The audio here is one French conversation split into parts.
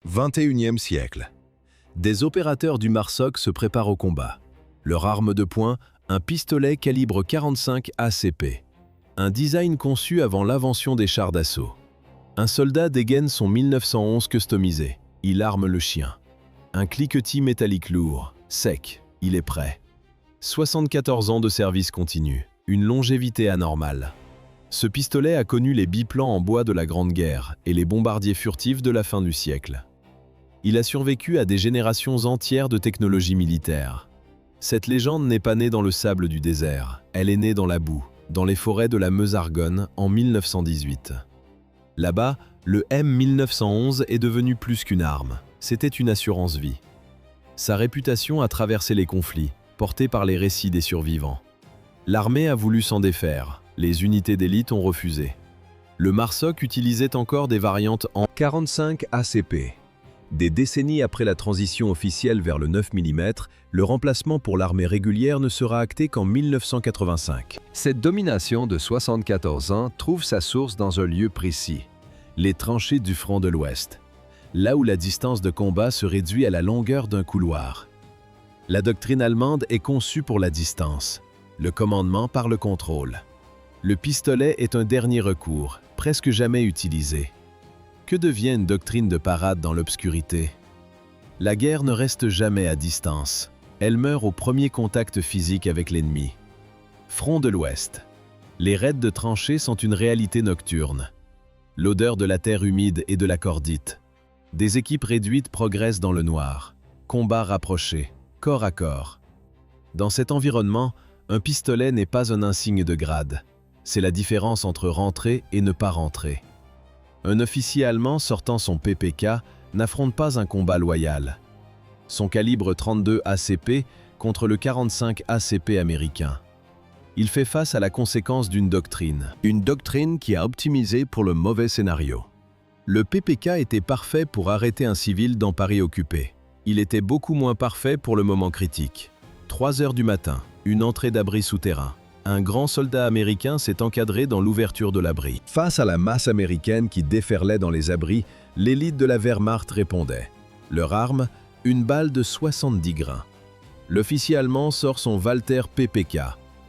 XXIe siècle. Des opérateurs du MARSOC se préparent au combat. Leur arme de poing, un pistolet calibre 45 ACP. Un design conçu avant l'invention des chars d'assaut. Un soldat dégaine son 1911 customisé. Il arme le chien. Un cliquetis métallique lourd, sec, il est prêt. 74 ans de service continu, une longévité anormale. Ce pistolet a connu les biplans en bois de la Grande Guerre et les bombardiers furtifs de la fin du siècle. Il a survécu à des générations entières de technologies militaires. Cette légende n'est pas née dans le sable du désert, elle est née dans la boue, dans les forêts de la Meuse-Argonne en 1918. Là-bas, le M1911 est devenu plus qu'une arme, c'était une assurance vie. Sa réputation a traversé les conflits, portée par les récits des survivants. L'armée a voulu s'en défaire, les unités d'élite ont refusé. Le MARSOC utilisait encore des variantes en 45 ACP. Des décennies après la transition officielle vers le 9 mm, le remplacement pour l'armée régulière ne sera acté qu'en 1985. Cette domination de 74 ans trouve sa source dans un lieu précis, les tranchées du front de l'Ouest, là où la distance de combat se réduit à la longueur d'un couloir. La doctrine allemande est conçue pour la distance, le commandement par le contrôle. Le pistolet est un dernier recours, presque jamais utilisé. Que devient une doctrine de parade dans l'obscurité? La guerre ne reste jamais à distance. Elle meurt au premier contact physique avec l'ennemi. Front de l'Ouest. Les raids de tranchées sont une réalité nocturne. L'odeur de la terre humide et de la cordite. Des équipes réduites progressent dans le noir. Combats rapprochés, corps à corps. Dans cet environnement, un pistolet n'est pas un insigne de grade. C'est la différence entre rentrer et ne pas rentrer. Un officier allemand sortant son PPK n'affronte pas un combat loyal. Son calibre 32 ACP contre le 45 ACP américain. Il fait face à la conséquence d'une doctrine. Une doctrine qui a optimisé pour le mauvais scénario. Le PPK était parfait pour arrêter un civil dans Paris occupé. Il était beaucoup moins parfait pour le moment critique. 3 heures du matin, une entrée d'abri souterrain. Un grand soldat américain s'est encadré dans l'ouverture de l'abri. Face à la masse américaine qui déferlait dans les abris, l'élite de la Wehrmacht répondait. Leur arme, une balle de 70 grains. L'officier allemand sort son Walther PPK,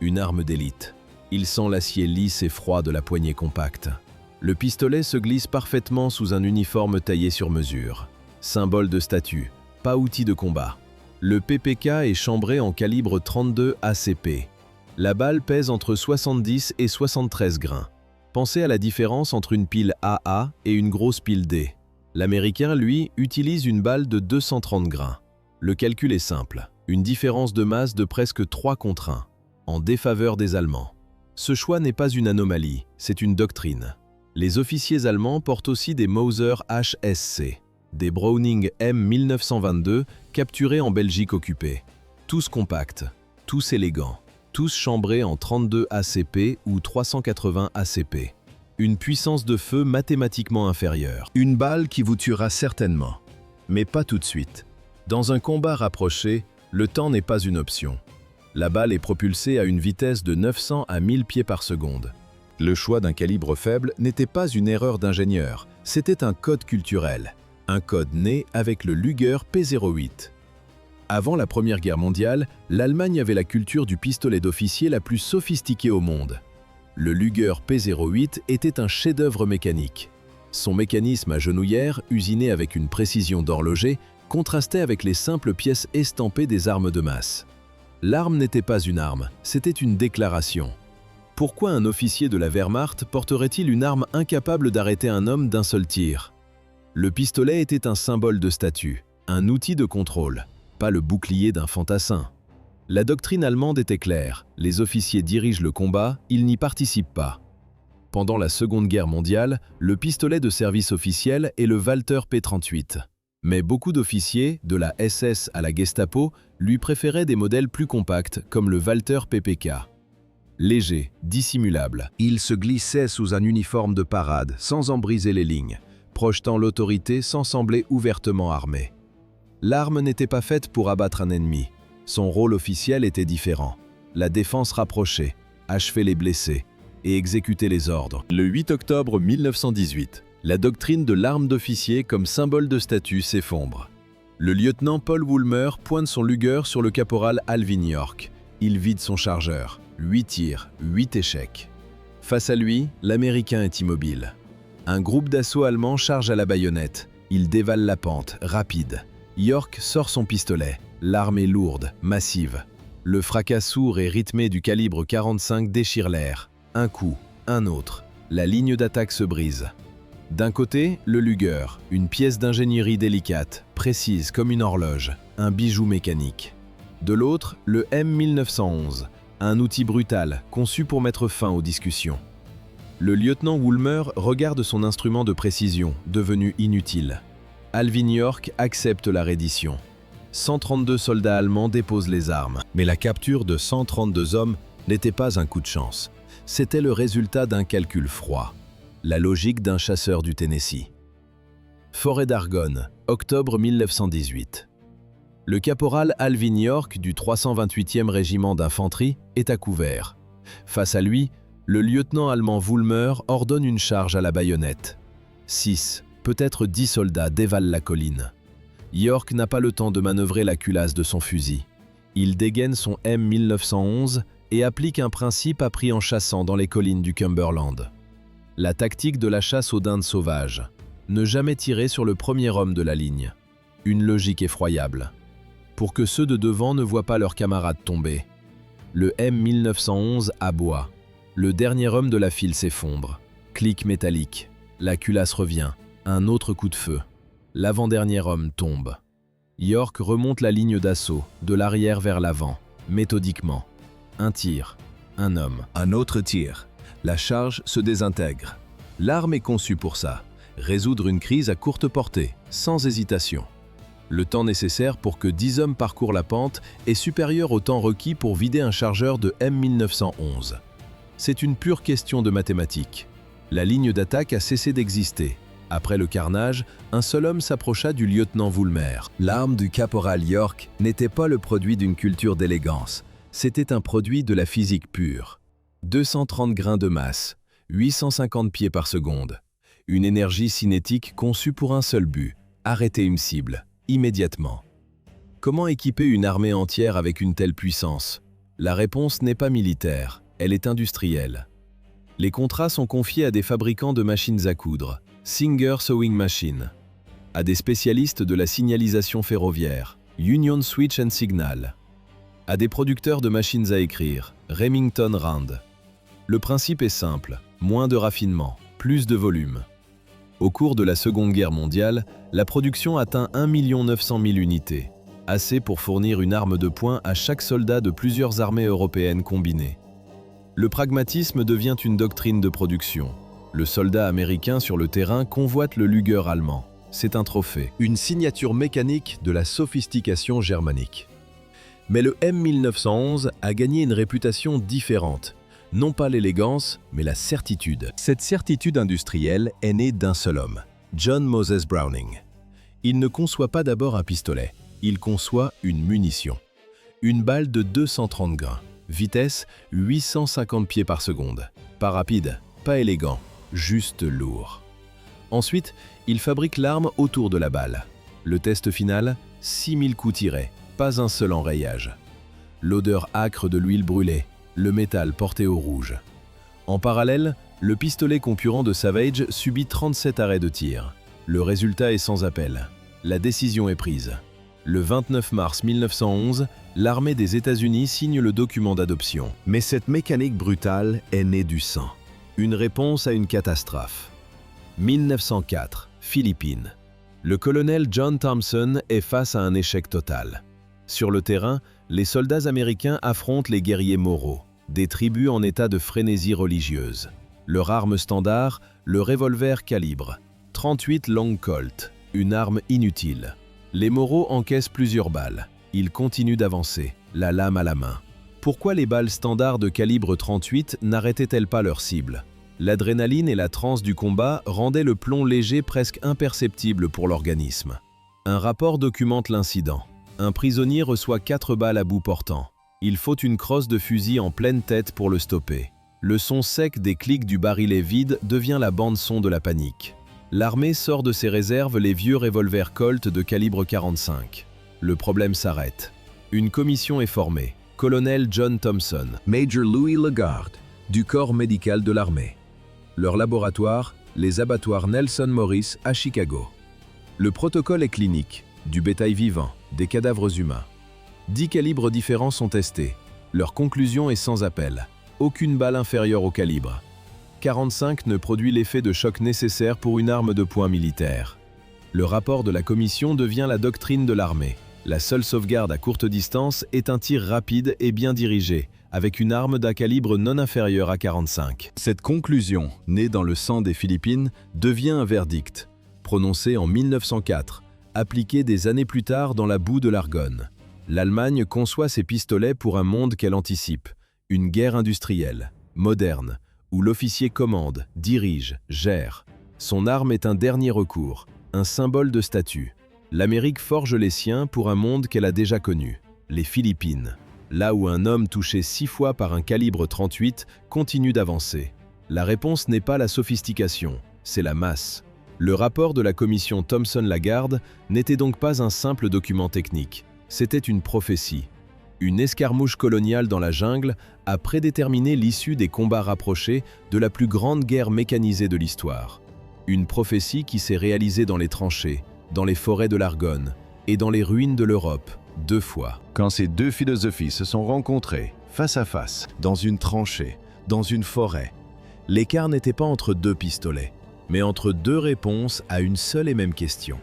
une arme d'élite. Il sent l'acier lisse et froid de la poignée compacte. Le pistolet se glisse parfaitement sous un uniforme taillé sur mesure. Symbole de statut, pas outil de combat. Le PPK est chambré en calibre 32 ACP. La balle pèse entre 70 et 73 grains. Pensez à la différence entre une pile AA et une grosse pile D. L'Américain, lui, utilise une balle de 230 grains. Le calcul est simple, une différence de masse de presque 3 contre 1, en défaveur des Allemands. Ce choix n'est pas une anomalie, c'est une doctrine. Les officiers allemands portent aussi des Mauser HSC, des Browning M1922 capturés en Belgique occupée. Tous compacts, tous élégants. Tous chambrés en 32 ACP ou 380 ACP. Une puissance de feu mathématiquement inférieure. Une balle qui vous tuera certainement, mais pas tout de suite. Dans un combat rapproché, le temps n'est pas une option. La balle est propulsée à une vitesse de 900 à 1000 pieds par seconde. Le choix d'un calibre faible n'était pas une erreur d'ingénieur, c'était un code culturel. Un code né avec le Luger P08. Avant la Première Guerre mondiale, l'Allemagne avait la culture du pistolet d'officier la plus sophistiquée au monde. Le Luger P08 était un chef-d'œuvre mécanique. Son mécanisme à genouillère, usiné avec une précision d'horloger, contrastait avec les simples pièces estampées des armes de masse. L'arme n'était pas une arme, c'était une déclaration. Pourquoi un officier de la Wehrmacht porterait-il une arme incapable d'arrêter un homme d'un seul tir? Le pistolet était un symbole de statut, un outil de contrôle. Pas le bouclier d'un fantassin. La doctrine allemande était claire, les officiers dirigent le combat, ils n'y participent pas. Pendant la Seconde Guerre mondiale, le pistolet de service officiel est le Walther P38. Mais beaucoup d'officiers, de la SS à la Gestapo, lui préféraient des modèles plus compacts comme le Walther PPK. Léger, dissimulable, il se glissait sous un uniforme de parade, sans en briser les lignes, projetant l'autorité sans sembler ouvertement armé. L'arme n'était pas faite pour abattre un ennemi. Son rôle officiel était différent. La défense rapprochée, achever les blessés et exécuter les ordres. Le 8 octobre 1918, La doctrine de l'arme d'officier comme symbole de statut s'effondre. Le lieutenant Paul Woolmer pointe son Luger sur le caporal Alvin York. Il vide son chargeur. 8 tirs, 8 échecs. Face à lui, l'Américain est immobile. Un groupe d'assaut allemand charge à la baïonnette. Il dévale la pente, rapide. York sort son pistolet. L'arme est lourde, massive. Le fracas sourd et rythmé du calibre 45 déchire l'air. Un coup, un autre. La ligne d'attaque se brise. D'un côté, le Luger, une pièce d'ingénierie délicate, précise comme une horloge, un bijou mécanique. De l'autre, le M1911, un outil brutal, conçu pour mettre fin aux discussions. Le lieutenant Woolmer regarde son instrument de précision, devenu inutile. Alvin York accepte la reddition. 132 soldats allemands déposent les armes. Mais la capture de 132 hommes n'était pas un coup de chance. C'était le résultat d'un calcul froid. La logique d'un chasseur du Tennessee. Forêt d'Argonne, octobre 1918. Le caporal Alvin York du 328e régiment d'infanterie est à couvert. Face à lui, le lieutenant allemand Woolmer ordonne une charge à la baïonnette. 6, peut-être 10 soldats dévalent la colline. York n'a pas le temps de manœuvrer la culasse de son fusil. Il dégaine son M1911 et applique un principe appris en chassant dans les collines du Cumberland. La tactique de la chasse aux dindes sauvages. Ne jamais tirer sur le premier homme de la ligne. Une logique effroyable. Pour que ceux de devant ne voient pas leurs camarades tomber. Le M1911 aboie. Le dernier homme de la file s'effondre. Clic métallique. La culasse revient. Un autre coup de feu. L'avant-dernier homme tombe. York remonte la ligne d'assaut, de l'arrière vers l'avant, méthodiquement. Un tir. Un homme. Un autre tir. La charge se désintègre. L'arme est conçue pour ça. Résoudre une crise à courte portée, sans hésitation. Le temps nécessaire pour que 10 hommes parcourent la pente est supérieur au temps requis pour vider un chargeur de M1911. C'est une pure question de mathématiques. La ligne d'attaque a cessé d'exister. Après le carnage, un seul homme s'approcha du lieutenant Woolmer. L'arme du caporal York n'était pas le produit d'une culture d'élégance. C'était un produit de la physique pure. 230 grains de masse, 850 pieds par seconde. Une énergie cinétique conçue pour un seul but, arrêter une cible, immédiatement. Comment équiper une armée entière avec une telle puissance? La réponse n'est pas militaire, elle est industrielle. Les contrats sont confiés à des fabricants de machines à coudre, Singer Sewing Machine, à des spécialistes de la signalisation ferroviaire, Union Switch and Signal, à des producteurs de machines à écrire, Remington Rand. Le principe est simple, moins de raffinement, plus de volume. Au cours de la Seconde Guerre mondiale, la production atteint 1 900 000 unités, assez pour fournir une arme de poing à chaque soldat de plusieurs armées européennes combinées. Le pragmatisme devient une doctrine de production. Le soldat américain sur le terrain convoite le Luger allemand. C'est un trophée, une signature mécanique de la sophistication germanique. Mais le M1911 a gagné une réputation différente. Non pas l'élégance, mais la certitude. Cette certitude industrielle est née d'un seul homme, John Moses Browning. Il ne conçoit pas d'abord un pistolet, il conçoit une munition. Une balle de 230 grains, vitesse 850 pieds par seconde. Pas rapide, pas élégant, juste lourd. Ensuite, il fabrique l'arme autour de la balle. Le test final, 6000 coups tirés, pas un seul enrayage. L'odeur âcre de l'huile brûlée, le métal porté au rouge. En parallèle, le pistolet concurrent de Savage subit 37 arrêts de tir. Le résultat est sans appel. La décision est prise. Le 29 mars 1911, l'armée des États-Unis signe le document d'adoption. Mais cette mécanique brutale est née du sang. Une réponse à une catastrophe. 1904, Philippines. Le colonel John Thompson est face à un échec total. Sur le terrain, les soldats américains affrontent les guerriers moraux, des tribus en état de frénésie religieuse. Leur arme standard, le revolver calibre 38 Long Colt, une arme inutile. Les moraux encaissent plusieurs balles. Ils continuent d'avancer, la lame à la main. Pourquoi les balles standards de calibre 38 n'arrêtaient-elles pas leur cible? L'adrénaline et la transe du combat rendaient le plomb léger presque imperceptible pour l'organisme. Un rapport documente l'incident. Un prisonnier reçoit 4 balles à bout portant. Il faut une crosse de fusil en pleine tête pour le stopper. Le son sec des clics du barillet vide devient la bande-son de la panique. L'armée sort de ses réserves les vieux revolvers Colt de calibre 45. Le problème s'arrête. Une commission est formée. Colonel John Thompson, Major Louis Lagarde, du corps médical de l'armée. Leur laboratoire, les abattoirs Nelson Morris à Chicago. Le protocole est clinique, du bétail vivant, des cadavres humains. 10 calibres différents sont testés. Leur conclusion est sans appel. Aucune balle inférieure au calibre. 45 ne produit l'effet de choc nécessaire pour une arme de poing militaire. Le rapport de la commission devient la doctrine de l'armée. La seule sauvegarde à courte distance est un tir rapide et bien dirigé, avec une arme d'un calibre non inférieur à 45. Cette conclusion, née dans le sang des Philippines, devient un verdict, prononcé en 1904, appliqué des années plus tard dans la boue de l'Argonne. L'Allemagne conçoit ses pistolets pour un monde qu'elle anticipe, une guerre industrielle, moderne, où l'officier commande, dirige, gère. Son arme est un dernier recours, un symbole de statut. L'Amérique forge les siens pour un monde qu'elle a déjà connu, les Philippines, là où un homme touché 6 fois par un calibre 38 continue d'avancer. La réponse n'est pas la sophistication, c'est la masse. Le rapport de la commission Thomson-Lagarde n'était donc pas un simple document technique, c'était une prophétie. Une escarmouche coloniale dans la jungle a prédéterminé l'issue des combats rapprochés de la plus grande guerre mécanisée de l'histoire. Une prophétie qui s'est réalisée dans les tranchées, dans les forêts de l'Argonne et dans les ruines de l'Europe, 2 fois. Quand ces deux philosophies se sont rencontrées, face à face, dans une tranchée, dans une forêt, L'écart n'était pas entre 2 pistolets, mais entre 2 réponses à une seule et même question.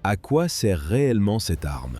À quoi sert réellement cette arme ?